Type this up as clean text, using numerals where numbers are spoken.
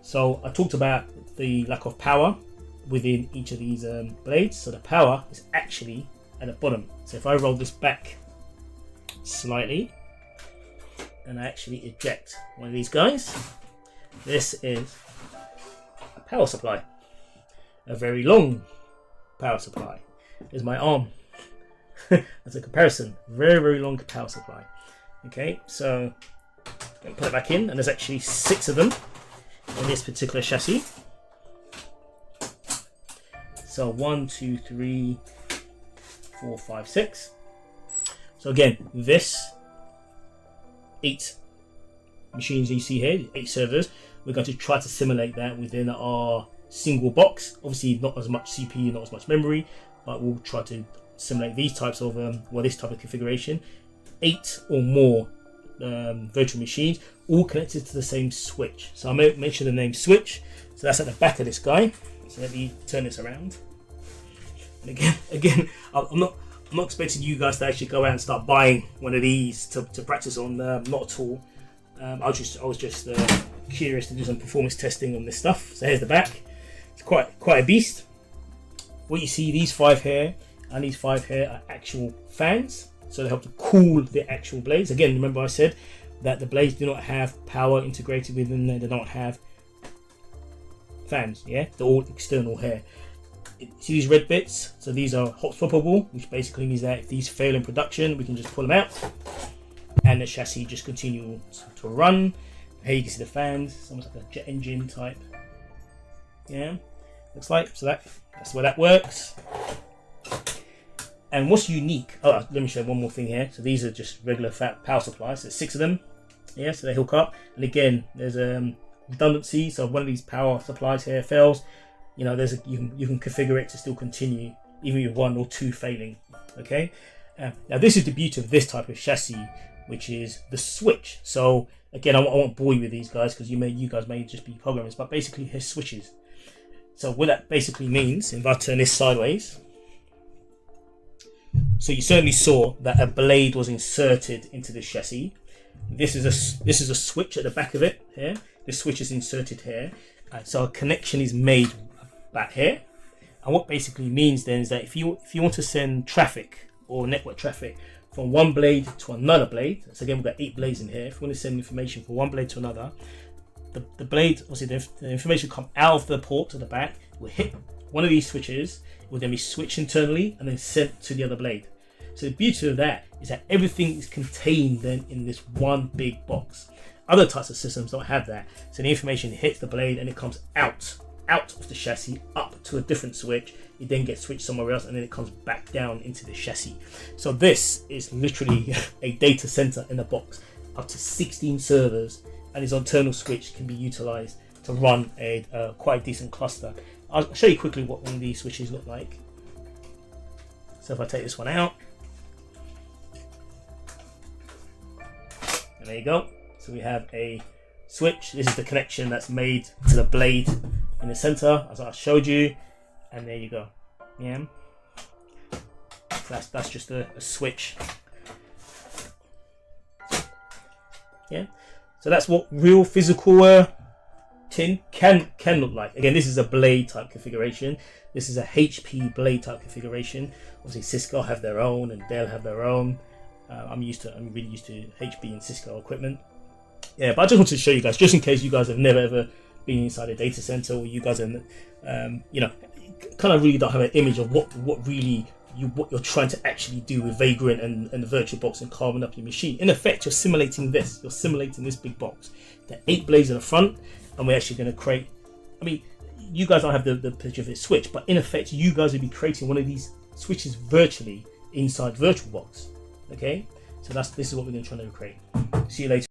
So I talked about the lack of power within each of these blades. So the power is actually at the bottom. So if I roll this back slightly and I actually eject one of these guys, this is a power supply, a very long power supply. There's my arm. As a comparison, very long power supply. Okay, so put it back in, and there's actually 6 of them in this particular chassis. So 1, 2, 3, 4, 5, 6. So again, this 8 machines you see here, 8 servers, we're going to try to simulate that within our single box. Obviously not as much CPU, not as much memory, but we'll try to simulate these types of this type of configuration. 8 or more virtual machines, all connected to the same switch. So I mentioned the name switch, so that's at the back of this guy. So let me turn this around. And again, I'm not expecting you guys to actually go out and start buying one of these to practice on. Not at all. I was just curious to do some performance testing on this stuff. So here's the back. It's quite a beast. What you see, these 5 here and these 5 here are actual fans, so they help to cool the actual blades. Again, remember I said that the blades do not have power integrated within them. They don't have fans. Yeah, they're all external here. See these red bits? So these are hot swappable, which basically means that if these fail in production, we can just pull them out and the chassis just continue to run. Here you can see the fans. It's almost like a jet engine type. Yeah, looks like. So that's where that works. And what's unique, let me show you one more thing here. So these are just regular power supplies. There's 6 of them. Yeah, so they hook up. And again, there's redundancy. So if one of these power supplies here fails, you know, you can configure it to still continue, even with 1 or 2 failing. Okay. Now this is the beauty of this type of chassis, which is the switch. So again, I won't bore you with these guys because you guys may just be programmers, but basically here's switches. So what that basically means, if I turn this sideways, so you certainly saw that a blade was inserted into the chassis. This is a switch at the back of it here. This switch is inserted here. So a connection is made back here. And what basically means then is that if you want to send traffic or network traffic from one blade to another blade, so again we've got 8 blades in here. If you want to send information from one blade to another, the blade, obviously the information will come out of the port to the back, will hit one of these switches, it will then be switched internally and then sent to the other blade. So the beauty of that is that everything is contained then in this one big box. Other types of systems don't have that. So the information hits the blade and it comes out of the chassis up to a different switch. It then gets switched somewhere else and then it comes back down into the chassis. So this is literally a data center in a box, up to 16 servers, and its internal switch can be utilized to run a quite decent cluster. I'll show you quickly what one of these switches look like. So if I take this one out, and there you go. So we have a switch. This is the connection that's made to the blade in the center, as I showed you, and there you go. Yeah. So that's just a switch. Yeah. So that's what real physical tin can look like. Again, this is a blade type configuration. This is a HP blade type configuration. Obviously Cisco have their own and Dell have their own. I'm really used to HP and Cisco equipment. Yeah, but I just wanted to show you guys, just in case you guys have never ever been inside a data center, or you guys are, you know, kind of really don't have an image of what you're trying to actually do with Vagrant and the VirtualBox and carving up your machine. In effect, you're simulating this. You're simulating this big box. There are 8 blades in the front, and we're actually going to create. I mean, you guys don't have the picture of this switch, but in effect, you guys will be creating one of these switches virtually inside VirtualBox. Okay, so this is what we're going to try to create. See you later.